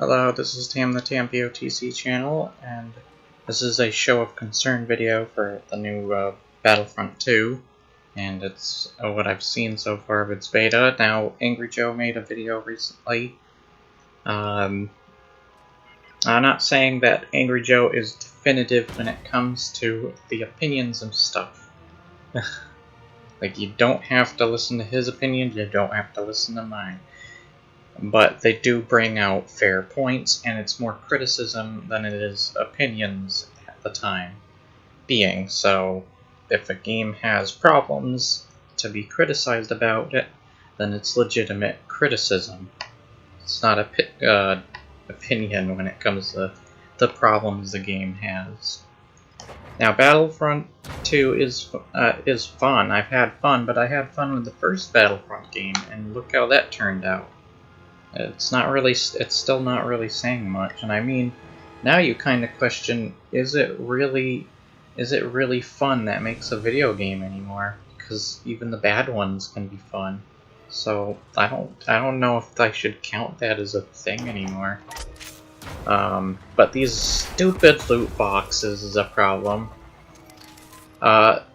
Hello, this is Tam the Tam POTC channel, and this is a show of concern video for the new Battlefront 2, and it's what I've seen so far of its beta. Now, Angry Joe made a video recently. I'm not saying that Angry Joe is definitive when it comes to the opinions and stuff. Like, you don't have to listen to his opinions, you don't have to listen to mine. But they do bring out fair points, and it's more criticism than it is opinions at the time being. So, if a game has problems to be criticized about it, then it's legitimate criticism. It's not opinion when it comes to the problems the game has. Now, Battlefront 2 is fun. I've had fun, but I had fun with the first Battlefront game, and look how that turned out. It's still not really saying much, and I mean, now you kind of question, is it really fun that makes a video game anymore? Because even the bad ones can be fun. So I don't know if I should count that as a thing anymore. But these stupid loot boxes is a problem.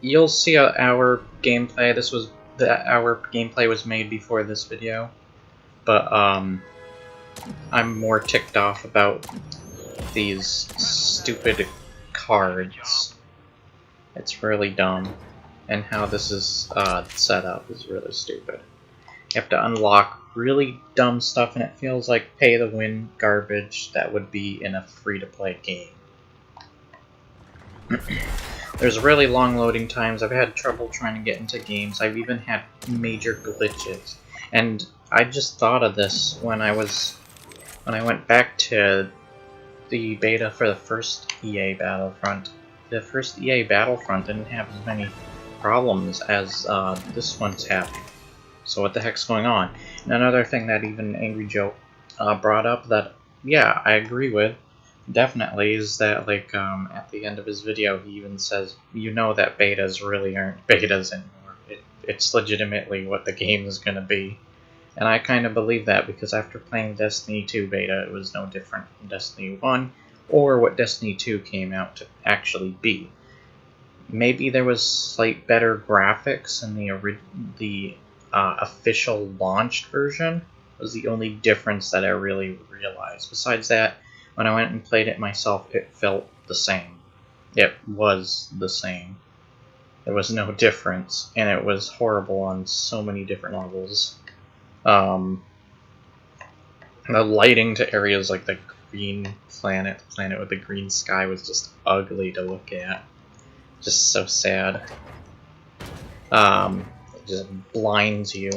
You'll see our gameplay. Our gameplay was made before this video. But, I'm more ticked off about these stupid cards. It's really dumb. And how this is, set up is really stupid. You have to unlock really dumb stuff, and it feels like pay-to-win garbage that would be in a free-to-play game. There's really long loading times. I've had trouble trying to get into games. I've even had major glitches. And I just thought of this when I went back to the beta for the first EA Battlefront. The first EA Battlefront didn't have as many problems as this one's having. So what the heck's going on? And another thing that even Angry Joe brought up that, yeah, I agree with, definitely, is that, like, at the end of his video, he even says, you know that betas really aren't betas anymore. It's legitimately what the game is going to be. And I kind of believe that, because after playing Destiny 2 beta, it was no different from Destiny 1, or what Destiny 2 came out to actually be. Maybe there was slight better graphics in the official launched version. Was the only difference that I really realized. Besides that, when I went and played it myself, it felt the same. It was the same. There was no difference, and it was horrible on so many different levels. The lighting to areas like the green planet with the green sky, was just ugly to look at. Just so sad. It just blinds you.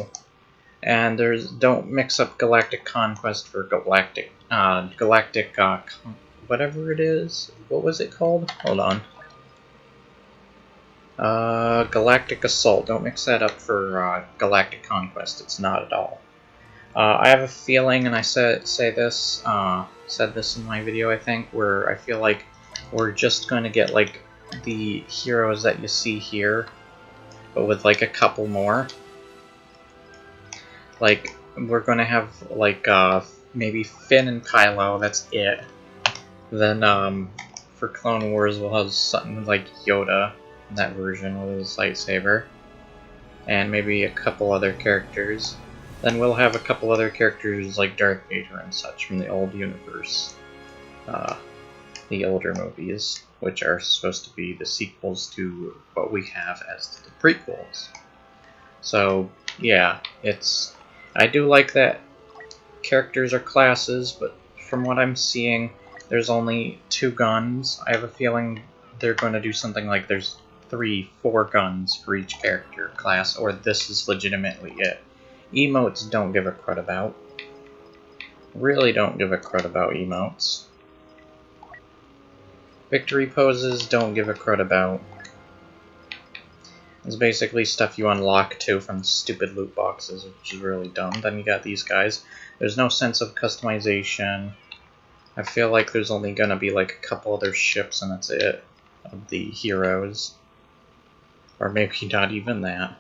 And don't mix up Galactic Conquest for Galactic, whatever it is. What was it called? Hold on. Galactic Assault. Don't mix that up for Galactic Conquest. It's not at all. I have a feeling, and I said this in my video, I think, where I feel like we're just going to get like the heroes that you see here, but with like a couple more. Like, we're going to have like maybe Finn and Kylo. That's it. Then for Clone Wars, we'll have something like Yoda. That version with his lightsaber, and maybe a couple other characters. Then we'll have a couple other characters like Darth Vader and such from the old universe, the older movies, which are supposed to be the sequels to what we have as the prequels. So yeah, I do like that characters are classes, but from what I'm seeing, there's only 2 guns. I have a feeling they're going to do something like there's 3-4 guns for each character class, or this is legitimately it. Emotes don't give a crud about. Really don't give a crud about emotes. Victory poses don't give a crud about. It's basically stuff you unlock too from stupid loot boxes, which is really dumb. Then you got these guys. There's no sense of customization. I feel like there's only gonna be like a couple other ships and that's it, of the heroes. Or maybe not even that.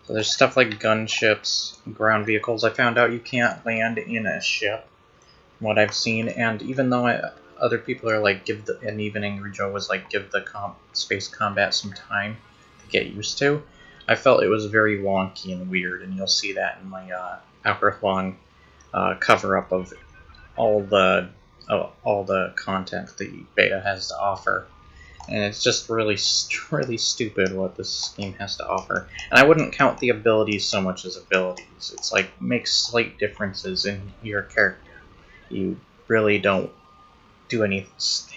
So there's stuff like gunships, ground vehicles. I found out you can't land in a ship, from what I've seen, and even though other people are like, and even Angry Joe was like, give the space combat some time to get used to, I felt it was very wonky and weird, and you'll see that in my hour-long cover-up of all the content the beta has to offer. And it's just really stupid what this game has to offer. And I wouldn't count the abilities so much as abilities. It's like, makes slight differences in your character. You really don't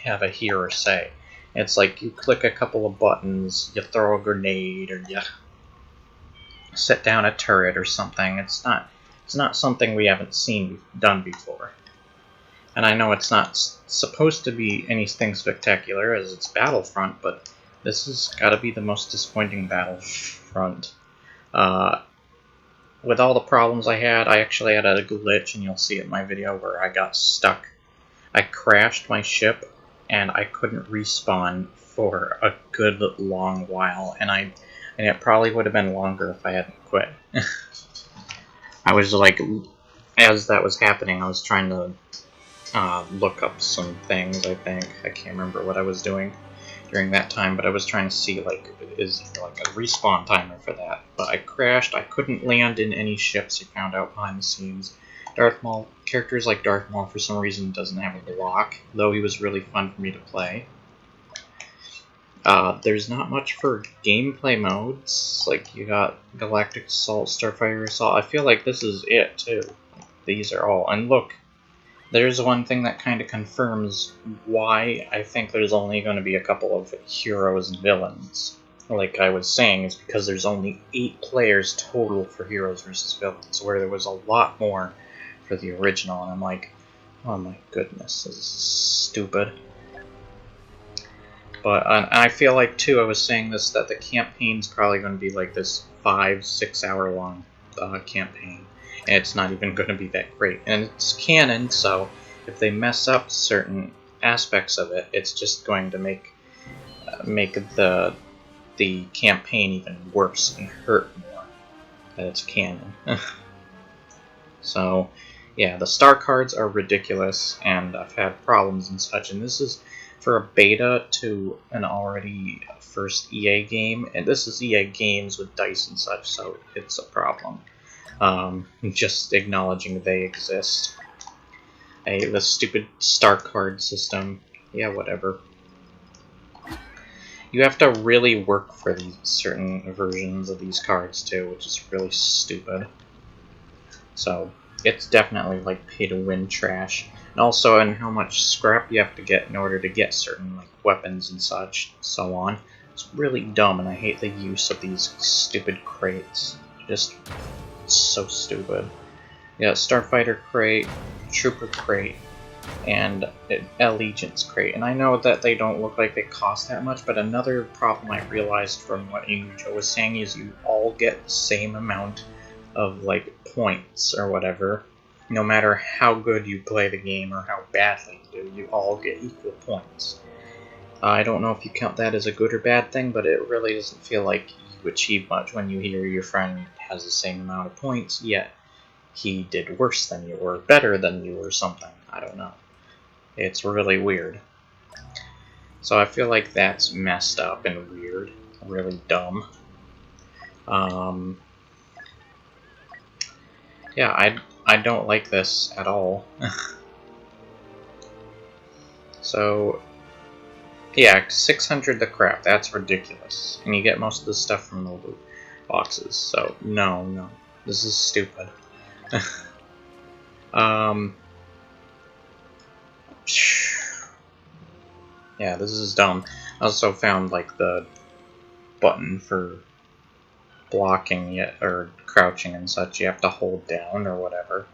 have a hear or say. It's like you click a couple of buttons, you throw a grenade, or you set down a turret or something. It's not something we haven't seen done before. And I know it's not supposed to be anything spectacular, as it's Battlefront, but this has got to be the most disappointing Battlefront. With all the problems I actually had a glitch, and you'll see it in my video, where I got stuck. I crashed my ship, and I couldn't respawn for a good long while, and it probably would have been longer if I hadn't quit. I was like, as that was happening, I was trying to look up some things, I think. I can't remember what I was doing during that time, but I was trying to see, like, is there like a respawn timer for that? But I crashed, I couldn't land in any ships, I found out behind the scenes. Darth Maul, characters like Darth Maul for some reason doesn't have a block, though he was really fun for me to play. There's not much for gameplay modes, like you got Galactic Assault, Starfighter Assault. I feel like this is it, too. These are all, and look, there's one thing that kind of confirms why I think there's only going to be a couple of heroes and villains. Like I was saying, is because there's only 8 players total for heroes versus villains, where there was a lot more for the original, and I'm like, oh my goodness, this is stupid. But I feel like, too, I was saying this, that the campaign's probably going to be like this 5-6 hour long campaign. And it's not even going to be that great. And it's canon, so if they mess up certain aspects of it, it's just going to make the campaign even worse and hurt more that it's canon. So, yeah, the star cards are ridiculous, and I've had problems and such, and this is for a beta to an already first EA game, and this is EA games with dice and such, so it's a problem. Just acknowledging they exist. The stupid star card system. Yeah, whatever. You have to really work for these certain versions of these cards too, which is really stupid. So, it's definitely like pay-to-win trash. And also in how much scrap you have to get in order to get certain like weapons and such, so on. It's really dumb, and I hate the use of these stupid crates. Just so stupid. Yeah, Starfighter crate, Trooper crate, and Allegiance crate. And I know that they don't look like they cost that much, but another problem I realized from what Angry Joe was saying is you all get the same amount of like points or whatever. No matter how good you play the game or how badly you do, you all get equal points. I don't know if you count that as a good or bad thing, but it really doesn't feel like you achieve much when you hear your friend has the same amount of points, yet he did worse than you or better than you or something. I don't know. It's really weird. So I feel like that's messed up and weird. Really dumb. Yeah, I don't like this at all. So, yeah, 600 the crap, that's ridiculous. And you get most of the stuff from the loot boxes, so no. This is stupid. Yeah, this is dumb. I also found, like, the button for blocking it, or crouching and such, you have to hold down or whatever.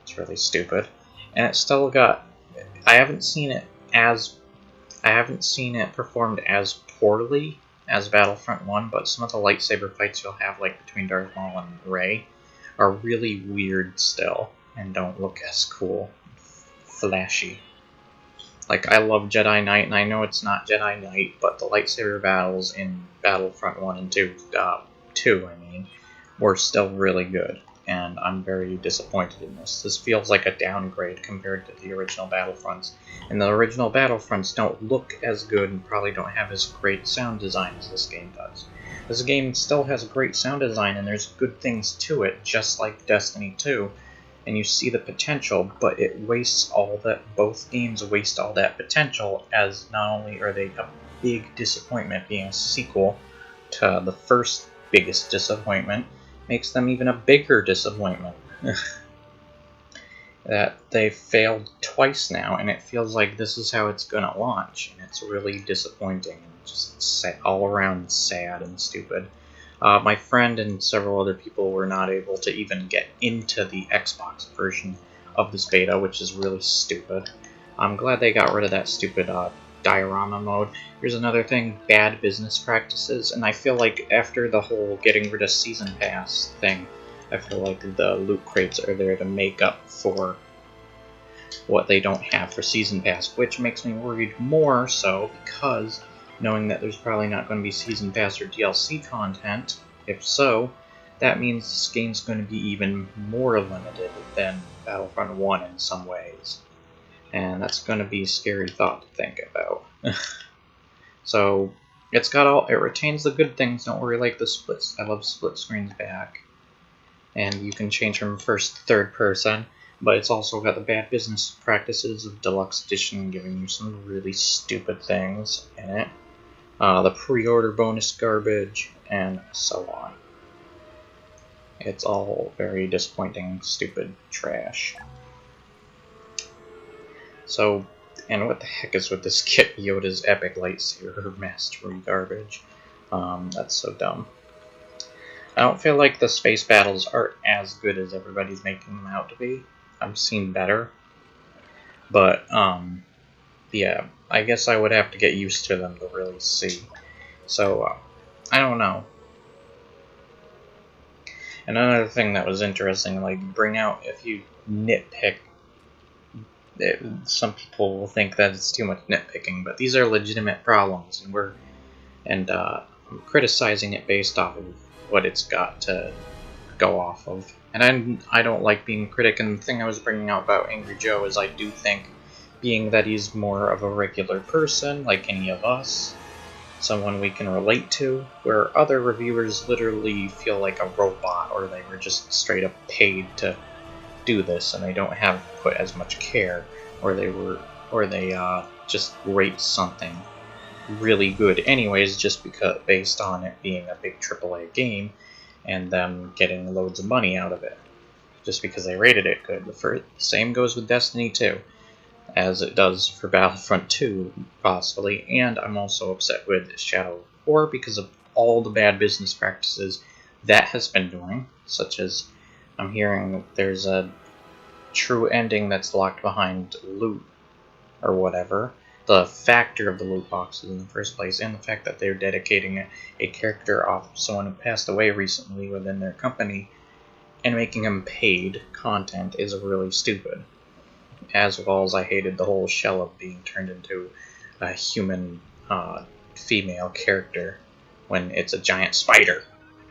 It's really stupid. And it's still got... I haven't seen it performed as poorly as Battlefront 1, but some of the lightsaber fights you'll have, like between Darth Maul and Rey, are really weird still, and don't look as cool. Flashy. Like, I love Jedi Knight, and I know it's not Jedi Knight, but the lightsaber battles in Battlefront 1 and 2, were still really good, and I'm very disappointed in this. This feels like a downgrade compared to the original Battlefronts, and the original Battlefronts don't look as good and probably don't have as great sound design as this game does. This game still has great sound design, and there's good things to it, just like Destiny 2, and you see the potential, but it wastes all that. Both games waste all that potential, as not only are they a big disappointment being a sequel to the first biggest disappointment, makes them even a bigger disappointment. That they failed twice now, and it feels like this is how it's gonna launch, and it's really disappointing and just all around sad and stupid. My friend and several other people were not able to even get into the Xbox version of this beta, which is really stupid. I'm glad they got rid of that stupid diorama mode. Here's another thing, bad business practices, and I feel like after the whole getting rid of Season Pass thing, I feel like the loot crates are there to make up for what they don't have for Season Pass, which makes me worried more so because knowing that there's probably not going to be Season Pass or DLC content, if so, that means this game's going to be even more limited than Battlefront 1 in some ways. And that's going to be a scary thought to think about. So, it retains the good things, don't worry, like the splits. I love split screens back. And you can change from first to third person, but it's also got the bad business practices of Deluxe Edition, giving you some really stupid things in it. The pre-order bonus garbage, and so on. It's all very disappointing, stupid trash. So, and what the heck is with this Kit Yoda's epic lightsaber mastery garbage? That's so dumb. I don't feel like the space battles are as good as everybody's making them out to be. I've seen better. But, yeah, I guess I would have to get used to them to really see. So, I don't know. And another thing that was interesting, like, if you nitpick, some people will think that it's too much nitpicking, but these are legitimate problems, and I'm criticizing it based off of what it's got to go off of. And I don't like being a critic, and the thing I was bringing out about Angry Joe is I do think, being that he's more of a regular person, like any of us, someone we can relate to, where other reviewers literally feel like a robot, or they were just straight up paid to do this, and they don't have put as much care, or they just rate something really good anyways, just because based on it being a big AAA game, and them getting loads of money out of it, just because they rated it good. The same goes with Destiny 2, as it does for Battlefront 2, possibly, and I'm also upset with Shadow of War because of all the bad business practices that has been doing, such as I'm hearing that there's a true ending that's locked behind loot, or whatever, the factor of the loot boxes in the first place, and the fact that they're dedicating a character off of someone who passed away recently within their company and making him paid content is really stupid. As well as I hated the whole Shella being turned into a human female character when it's a giant spider.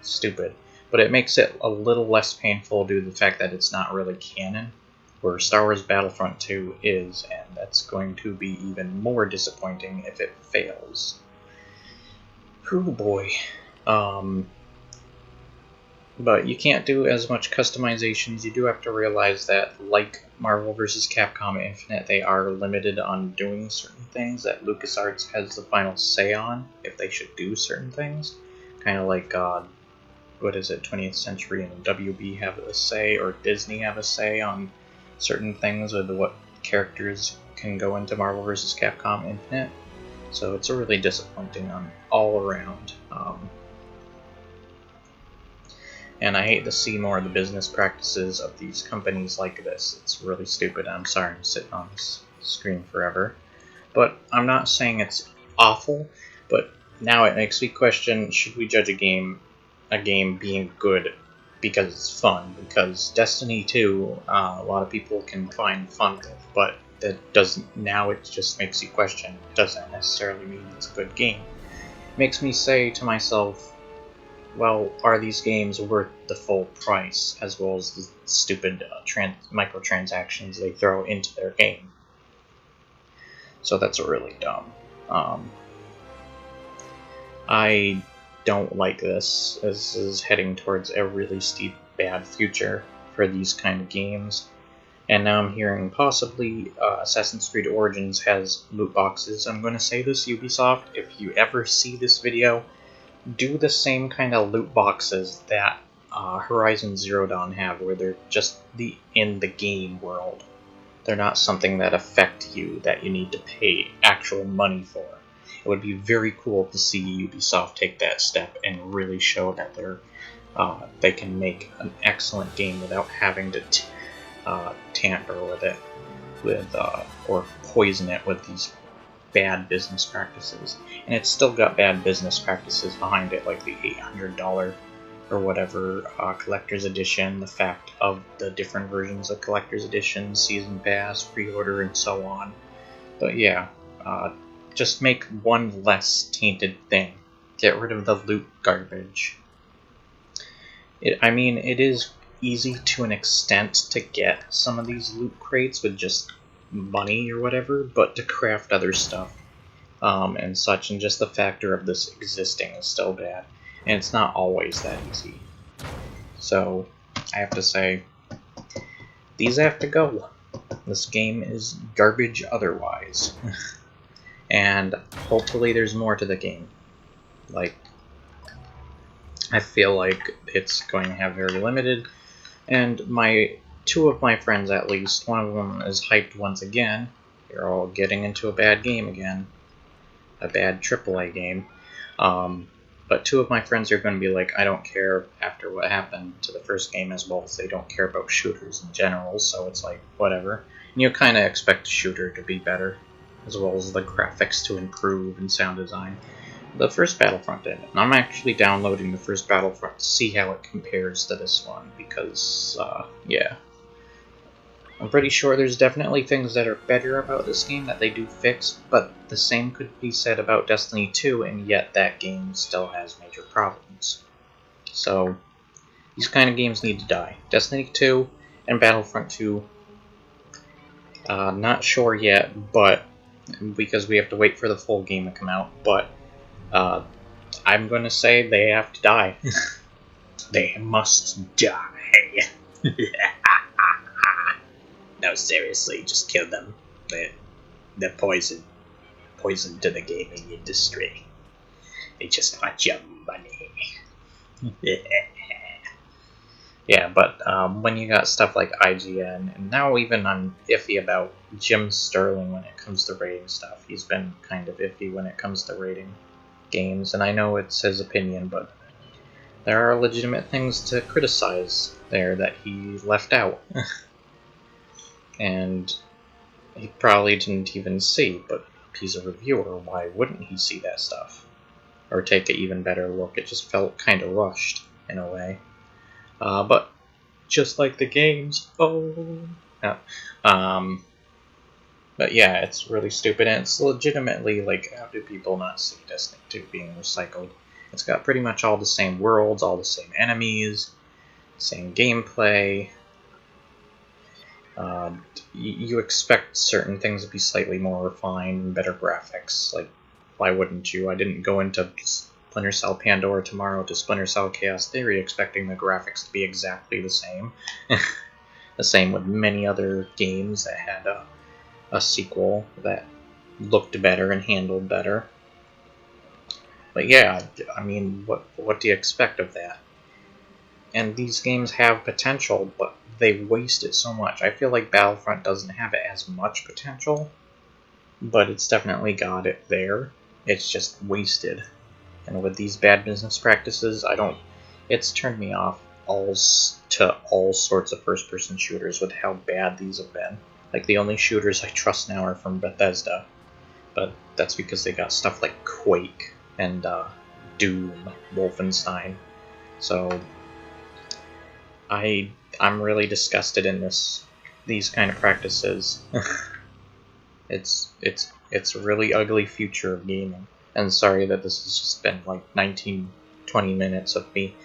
Stupid. But it makes it a little less painful due to the fact that it's not really canon, where Star Wars Battlefront 2 is, and that's going to be even more disappointing if it fails. Oh boy. But you can't do as much customizations. You do have to realize that, like Marvel vs. Capcom Infinite, they are limited on doing certain things that LucasArts has the final say on, if they should do certain things. Kind of like, 20th Century and WB have a say, or Disney have a say on certain things with what characters can go into Marvel vs. Capcom Infinite. So it's really disappointing on all around. And I hate to see more of the business practices of these companies like this. It's really stupid. I'm sorry I'm sitting on this screen forever. But I'm not saying it's awful, but now it makes me question, should we judge a game being good because it's fun? Because Destiny 2, a lot of people can find fun with, but that doesn't, now it just makes you question. It doesn't necessarily mean it's a good game. It makes me say to myself, well, are these games worth the full price, as well as the stupid microtransactions they throw into their game? So that's really dumb. I don't like this. This is heading towards a really steep bad future for these kind of games. And now I'm hearing possibly Assassin's Creed Origins has loot boxes. I'm going to say this, Ubisoft, if you ever see this video, do the same kind of loot boxes that Horizon Zero Dawn have, where they're just in the game world. They're not something that affect you, that you need to pay actual money for. It would be very cool to see Ubisoft take that step and really show that they can make an excellent game without having to tamper with it, or poison it with these bad business practices. And it's still got bad business practices behind it, like the $800 or whatever collector's edition, the fact of the different versions of collector's edition, season pass, pre-order, and so on. But yeah, just make one less tainted thing. Get rid of the loot garbage. I mean, it is easy to an extent to get some of these loot crates with just money or whatever, but to craft other stuff and such, and just the factor of this existing is still bad, and it's not always that easy. So I have to say, these have to go. This game is garbage otherwise. And hopefully there's more to the game. Like, I feel like it's going to have very limited, and two of my friends at least, one of them is hyped once again. You're all getting into a bad game again. A bad AAA game. But two of my friends are going to be like, I don't care after what happened to the first game, as well as they don't care about shooters in general, so it's like, whatever. And you kind of expect a shooter to be better, as well as the graphics to improve and sound design. The first Battlefront did, and I'm actually downloading the first Battlefront to see how it compares to this one, because, yeah. I'm pretty sure there's definitely things that are better about this game that they do fix, but the same could be said about Destiny 2, and yet that game still has major problems. So, these kind of games need to die. Destiny 2 and Battlefront 2, not sure yet, but because we have to wait for the full game to come out, but I'm going to say they have to die. They must die. No, seriously, just kill them. They're poison to the gaming industry. They just want your money. Yeah, but when you got stuff like IGN, and now even I'm iffy about Jim Sterling when it comes to rating stuff. He's been kind of iffy when it comes to rating games, and I know it's his opinion, but there are legitimate things to criticize there that he left out. And he probably didn't even see, but he's a reviewer, why wouldn't he see that stuff? Or take an even better look? It just felt kind of rushed, in a way. But, just like the games, yeah. But yeah, it's really stupid, and it's legitimately, like, how do people not see Destiny 2 being recycled? It's got pretty much all the same worlds, all the same enemies, same gameplay. You expect certain things to be slightly more refined and better graphics. Like, why wouldn't you? I didn't go into Splinter Cell Pandora tomorrow to Splinter Cell Chaos Theory expecting the graphics to be exactly the same. The same with many other games that had a sequel that looked better and handled better. But yeah, I mean, what do you expect of that? And these games have potential, but they waste it so much. I feel like Battlefront doesn't have as much potential, but it's definitely got it there. It's just wasted. And with these bad business practices, it's turned me off to all sorts of first-person shooters with how bad these have been. Like, the only shooters I trust now are from Bethesda, but that's because they got stuff like Quake and Doom, Wolfenstein. So I'm really disgusted in these kind of practices. It's a really ugly future of gaming. And sorry that this has just been like 19, 20 minutes of me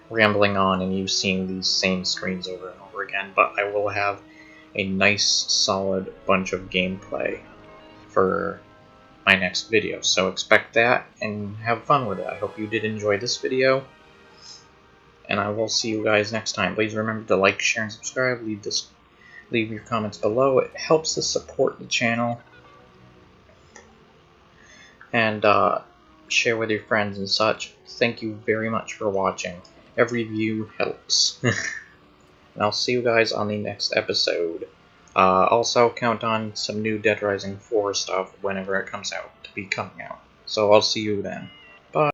rambling on and you seeing these same screens over and over again, but I will have a nice solid bunch of gameplay for my next video, so expect that and have fun with it. I hope you did enjoy this video, and I will see you guys next time. Please remember to like, share, and subscribe. Leave your comments below. It helps us support the channel, and share with your friends and such. Thank you very much for watching. Every view helps. And I'll see you guys on the next episode. Also, count on some new Dead Rising 4 stuff whenever it comes out to be coming out. So I'll see you then.